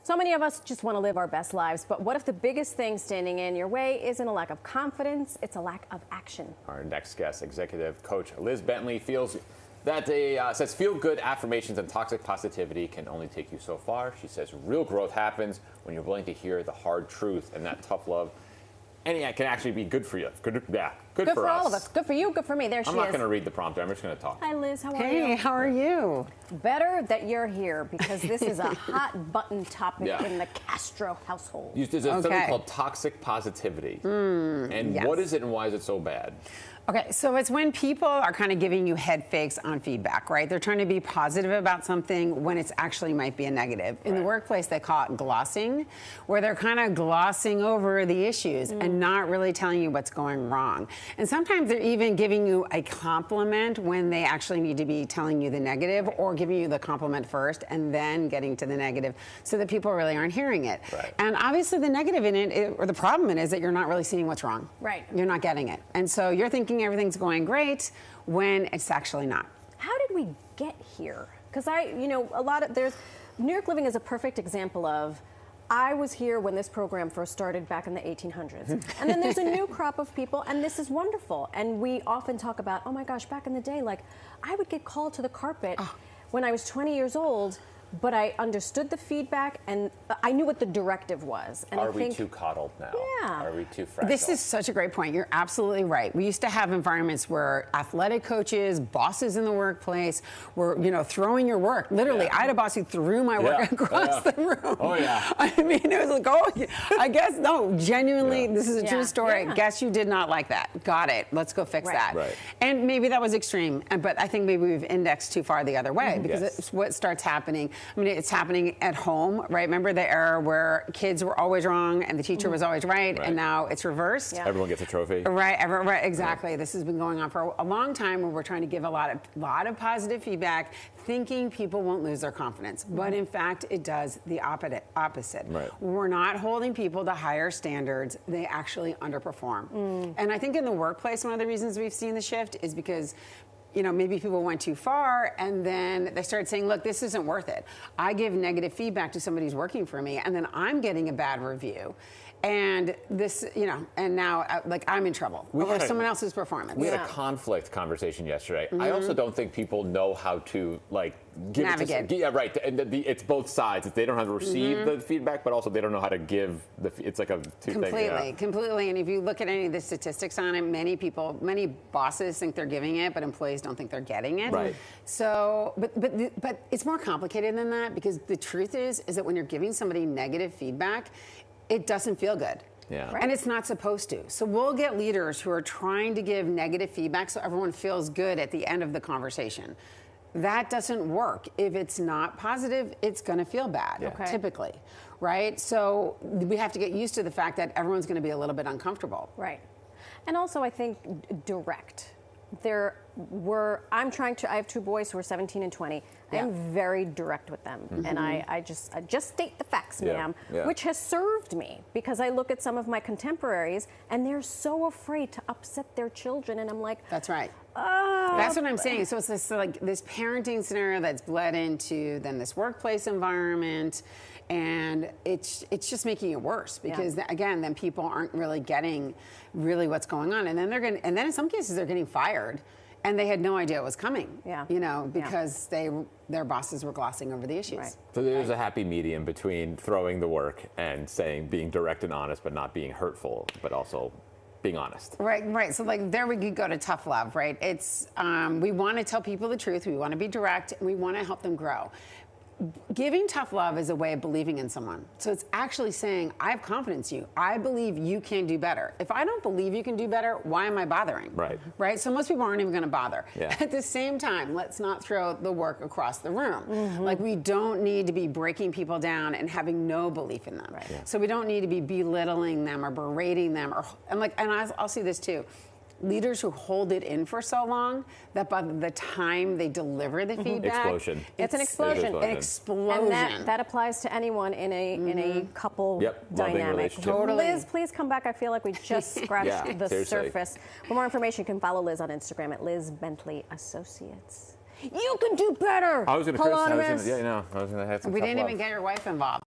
So many of us just want to live our best lives, but what if the biggest thing standing in your way isn't a lack of confidence, it's a lack of action? Our next guest, executive coach Liz Bentley, feels that says feel-good affirmations and toxic positivity can only take you so far. She says real growth happens when you're willing to hear the hard truth, and that tough love, and it can actually be good for you. Good for all of us. Good for you, good for me. There she is. I'm not going to read the prompter. I'm just going to talk. Hi, Liz. How are you? Hey, how are you? Better that you're here because this is a hot button topic in the Castro household. There's something called toxic positivity. And what is it and why is it so bad? Okay, so it's when people are kind of giving you head fakes on feedback, right? They're trying to be positive about something when it's actually might be a negative. In the workplace, they call it glossing, where they're kind of glossing over the issues and not really telling you what's going wrong. And sometimes they're even giving you a compliment when they actually need to be telling you the negative or giving you the compliment first and then getting to the negative so that people really aren't hearing it. Right. And obviously the negative in it, or the problem in it, is that you're not really seeing what's wrong. Right. You're not getting it. And so you're thinking everything's going great when it's actually not. How did we get here? Because New York Living is a perfect example of, I was here when this program first started back in the 1800s. And then there's a new crop of people, and this is wonderful. And we often talk about, oh my gosh, back in the day, like, I would get called to the carpet when I was 20 years old, but I understood the feedback and I knew what the directive was. And Are we too coddled now? Yeah. Are we too fragile? This is such a great point. You're absolutely right. We used to have environments where athletic coaches, bosses in the workplace were, throwing your work. Literally, I had a boss who threw my work across the room. Oh, yeah. I mean, it was like, I guess, no, genuinely, this is a true story. Yeah. Guess you did not like that. Got it. Let's go fix that. Right. And maybe that was extreme, but I think maybe we've indexed too far the other way because it's what starts happening. I mean, it's happening at home, right? Remember the era where kids were always wrong and the teacher was always right, and now it's reversed. Yeah. Everyone gets a trophy. Right, exactly. This has been going on for a long time where we're trying to give a lot of positive feedback, thinking people won't lose their confidence. But in fact, it does the opposite. Right. We're not holding people to higher standards. They actually underperform. And I think in the workplace, one of the reasons we've seen the shift is because maybe people went too far and then they started saying, look, this isn't worth it. I give negative feedback to somebody who's working for me and then I'm getting a bad review. And this, and now I'm in trouble over someone else's performance. We had a conflict conversation yesterday. I also don't think people know how to give navigate. Right. And it's both sides. They don't know how to receive the feedback, but also they don't know how to give it's like a two thing. Completely. And if you look at any of the statistics on it, many bosses think they're giving it, but employees don't think they're getting it. Right. So, but it's more complicated than that because the truth is that when you're giving somebody negative feedback, it doesn't feel good. Yeah. Right. And it's not supposed to. So we'll get leaders who are trying to give negative feedback so everyone feels good at the end of the conversation. That doesn't work. If it's not positive, it's going to feel bad, typically, right? So we have to get used to the fact that everyone's going to be a little bit uncomfortable. Right. And also, I think direct. I have two boys who are 17 and 20. I am very direct with them. And I just state the facts, ma'am, which has served me because I look at some of my contemporaries and they're so afraid to upset their children. And I'm like, that's right. That's what I'm saying. So it's this parenting scenario that's bled into then this workplace environment, and it's just making it worse because again, then people aren't really getting what's going on, and then in some cases they're getting fired, and they had no idea it was coming. Because their bosses were glossing over the issues. Right. So there's a happy medium between throwing the work and being direct and honest, but not being hurtful, but also being honest. Right. So there we could go to tough love, right? It's we want to tell people the truth. We want to be direct. And we want to help them grow. Giving tough love is a way of believing in someone. So it's actually saying, I have confidence in you. I believe you can do better. If I don't believe you can do better, why am I bothering? Right. So most people aren't even going to bother. Yeah. At the same time, let's not throw the work across the room. We don't need to be breaking people down and having no belief in them. Right. Yeah. So we don't need to be belittling them or berating them. And I'll see this too. Leaders who hold it in for so long that by the time they deliver the feedback, it's an explosion. And that applies to anyone in a couple dynamic. Totally. Liz, please come back. I feel like we just scratched the surface. For more information, you can follow Liz on Instagram at Liz Bentley Associates. You can do better. I was going to criticize. I was going to have some. We didn't even get your wife involved.